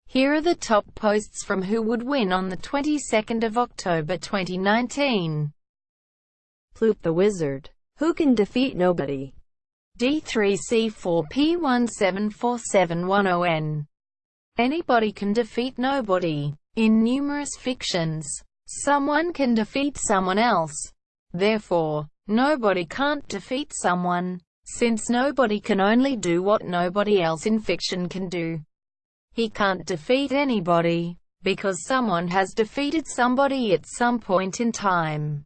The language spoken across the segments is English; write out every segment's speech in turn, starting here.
Here are the top posts from Who Would Win on the 22nd of October 2019. Ploop the Wizard. Who can defeat nobody? D3C4P174710N. Anybody can defeat nobody. In numerous fictions, someone can defeat someone else. Therefore, nobody can't defeat someone, since nobody can only do what nobody else in fiction can do. He can't defeat anybody, because someone has defeated somebody at some point in time.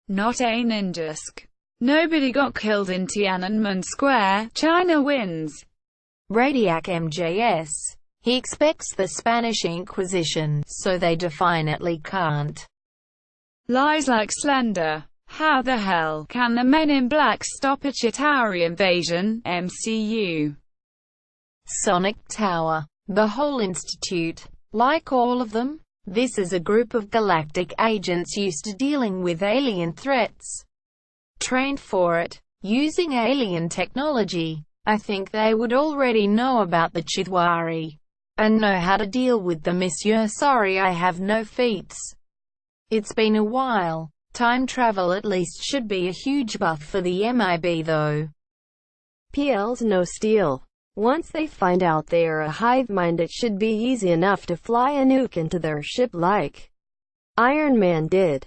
Not a ninjask. Nobody got killed in Tiananmen Square. China wins. Radiac MJS. He expects the Spanish Inquisition, so they definitely can't. Lies like Slender. How the hell can the Men in Black stop a Chitauri invasion? MCU. Sonic Tower. The whole institute. Like all of them, this is a group of galactic agents used to dealing with alien threats. Trained for it, using alien technology. I think they would already know about the Chitauri, and know how to deal with them. Monsieur, sorry I have no feats. It's been a while. Time travel at least should be a huge buff for the MIB though. PL's no steal. Once they find out they are a hive mind, it should be easy enough to fly a nuke into their ship like Iron Man did.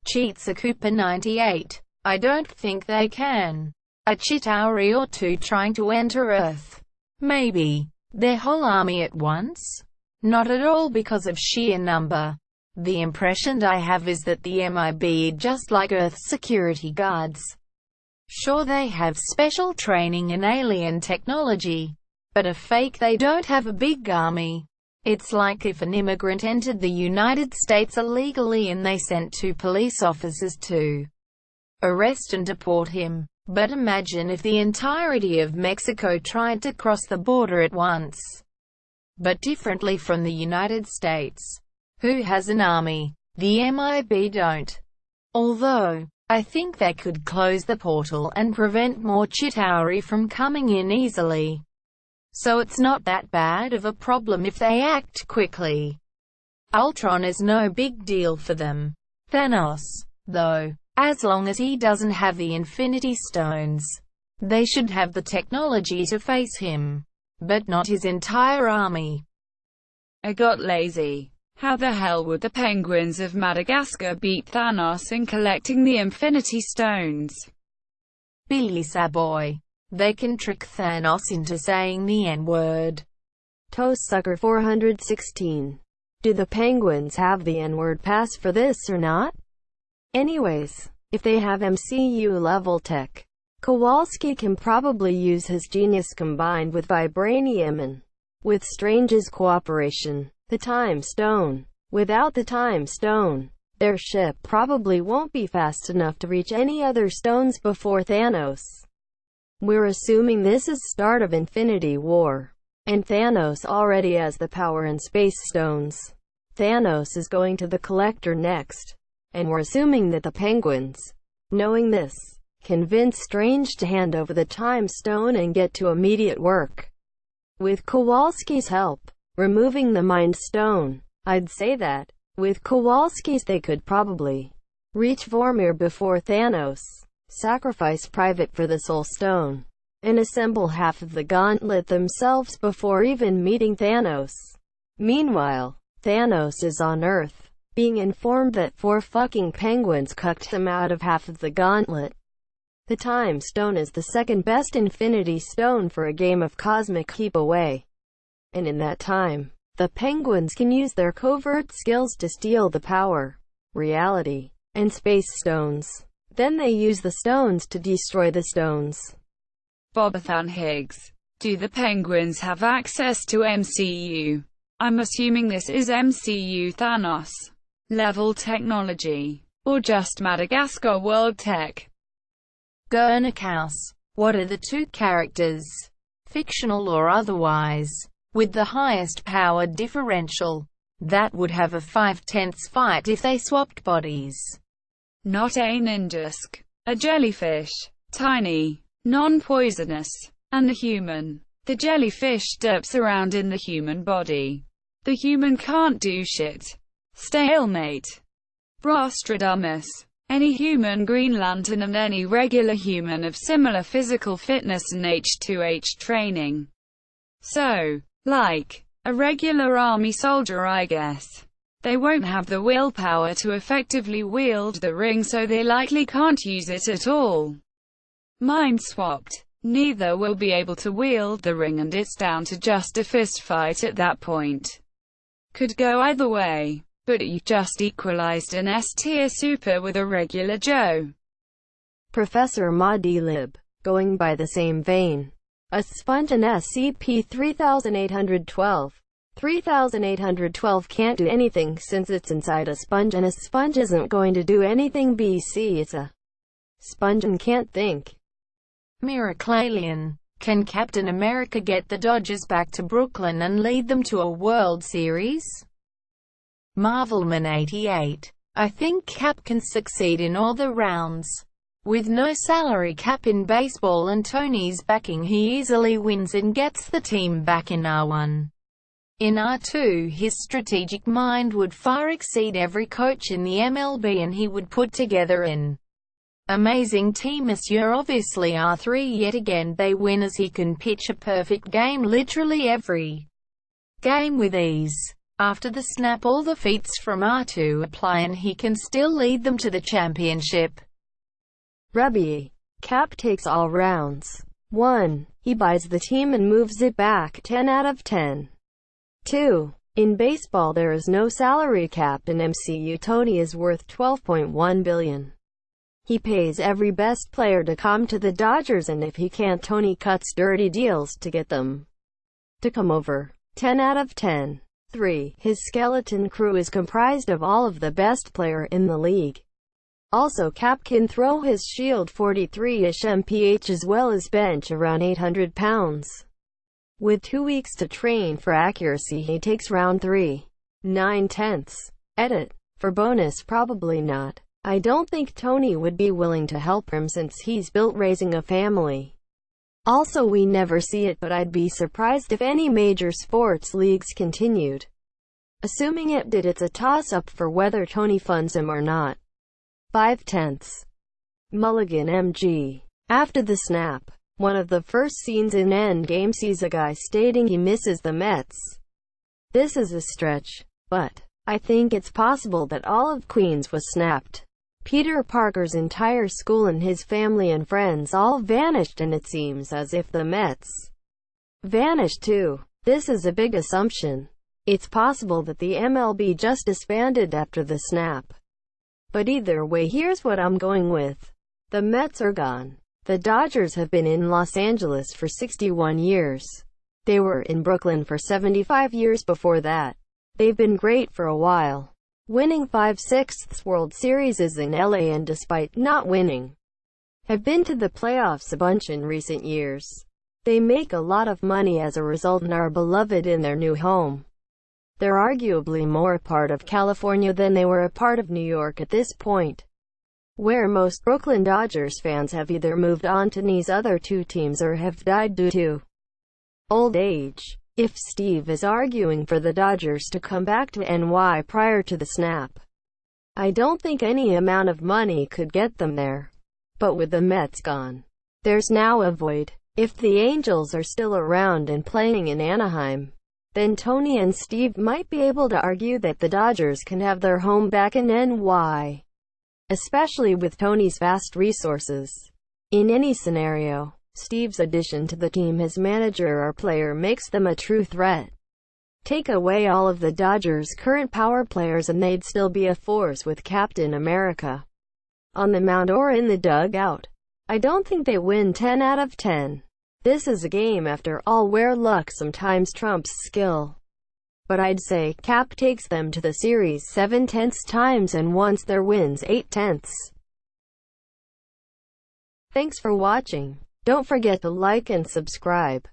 Cheats a Cooper 98. I don't think they can. A Chitauri or two trying to enter Earth. Maybe. Their whole army at once? Not at all because of sheer number. The impression I have is that the MIB are just like Earth's security guards. Sure, they have special training in alien technology, but a fake. They don't have a big army. It's like if an immigrant entered the United States illegally and they sent 2 police officers to arrest and deport him. But imagine if the entirety of Mexico tried to cross the border at once. But differently from the United States, who has an army. The MIB don't. Although, I think they could close the portal and prevent more Chitauri from coming in easily. So it's not that bad of a problem if they act quickly. Ultron is no big deal for them. Thanos, though, as long as he doesn't have the Infinity Stones, they should have the technology to face him. But not his entire army. I got lazy. How the hell would the penguins of Madagascar beat Thanos in collecting the Infinity Stones? Billy Saboy. They can trick Thanos into saying the N-word. Toesucker 416. Do the penguins have the N-word pass for this or not? Anyways, if they have MCU level tech, Kowalski can probably use his genius combined with vibranium and, with Strange's cooperation, the Time Stone. Without the Time Stone, their ship probably won't be fast enough to reach any other stones before Thanos. We're assuming this is start of Infinity War, and Thanos already has the power and space stones. Thanos is going to the Collector next, and we're assuming that the penguins, knowing this, convince Strange to hand over the Time Stone and get to immediate work. With Kowalski's help, removing the Mind Stone. I'd say that, with Kowalski's they could probably reach Vormir before Thanos, sacrifice Private for the Soul Stone, and assemble half of the gauntlet themselves before even meeting Thanos. Meanwhile, Thanos is on Earth, being informed that 4 fucking penguins cucked him out of half of the gauntlet. The Time Stone is the second best Infinity Stone for a game of cosmic keep away. And in that time, the penguins can use their covert skills to steal the power, reality, and space stones. Then they use the stones to destroy the stones. Bobathan Higgs. Do the penguins have access to MCU? I'm assuming this is MCU Thanos level technology, or just Madagascar world tech. Gernikaus. What are the 2 characters, fictional or otherwise, with the highest power differential, that would have a 5/10 fight if they swapped bodies? Not a ninjask. A jellyfish. Tiny. Non-poisonous. And a human. The jellyfish derps around in the human body. The human can't do shit. Stalemate. Rostradamus. Any human Green Lantern and any regular human of similar physical fitness and H2H training. So, like, a regular army soldier I guess. They won't have the willpower to effectively wield the ring, so they likely can't use it at all. Mind swapped. Neither will be able to wield the ring, and it's down to just a fist fight at that point. Could go either way, but you just equalized an S-tier super with a regular Joe. Professor Modilib, going by the same vein. A sponge in SCP-3812. 3812 can't do anything since it's inside a sponge, and a sponge isn't going to do anything BC. It's a sponge and can't think. Miraclalian. Can Captain America get the Dodgers back to Brooklyn and lead them to a World Series? Marvelman88. I think Cap can succeed in all the rounds. With no salary cap in baseball and Tony's backing, he easily wins and gets the team back in R1. In R2, his strategic mind would far exceed every coach in the MLB, and he would put together an amazing team. Monsieur. Obviously R3, yet again they win, as he can pitch a perfect game literally every game with ease. After the snap, all the feats from R2 apply and he can still lead them to the championship. Rebbe. Cap takes all rounds. 1. He buys the team and moves it back 10 out of 10. 2. In baseball there is no salary cap in MCU. Tony is worth $12.1 billion. He pays every best player to come to the Dodgers, and if he can't, Tony cuts dirty deals to get them to come over. 10 out of 10. 3. His skeleton crew is comprised of all of the best player in the league. Also, Cap can throw his shield 43-ish mph as well as bench around 800 pounds. With 2 weeks to train for accuracy, he takes round 3. 9/10. Edit. For bonus, probably not. I don't think Tony would be willing to help him since he's built raising a family. Also, we never see it, but I'd be surprised if any major sports leagues continued. Assuming it did, it's a toss-up for whether Tony funds him or not. 5/10. Mulligan MG. After the snap, one of the first scenes in Endgame sees a guy stating he misses the Mets. This is a stretch, but I think it's possible that all of Queens was snapped. Peter Parker's entire school and his family and friends all vanished, and it seems as if the Mets vanished too. This is a big assumption. It's possible that the MLB just disbanded after the snap. But either way, here's what I'm going with. The Mets are gone. The Dodgers have been in Los Angeles for 61 years. They were in Brooklyn for 75 years before that. They've been great for a while, winning 5/6 World Series in LA, and despite not winning, have been to the playoffs a bunch in recent years. They make a lot of money as a result and are beloved in their new home. They're arguably more a part of California than they were a part of New York at this point, where most Brooklyn Dodgers fans have either moved on to these other two teams or have died due to old age. If Steve is arguing for the Dodgers to come back to NY prior to the snap, I don't think any amount of money could get them there. But with the Mets gone, there's now a void. If the Angels are still around and playing in Anaheim, then Tony and Steve might be able to argue that the Dodgers can have their home back in NY, especially with Tony's vast resources. In any scenario, Steve's addition to the team as manager or player makes them a true threat. Take away all of the Dodgers' current power players and they'd still be a force with Captain America on the mound or in the dugout. I don't think they win 10 out of 10. This is a game, after all, where luck sometimes trumps skill. But I'd say Cap takes them to the series 7/10 times and wants their wins 8/10. Thanks for watching. Don't forget to like and subscribe.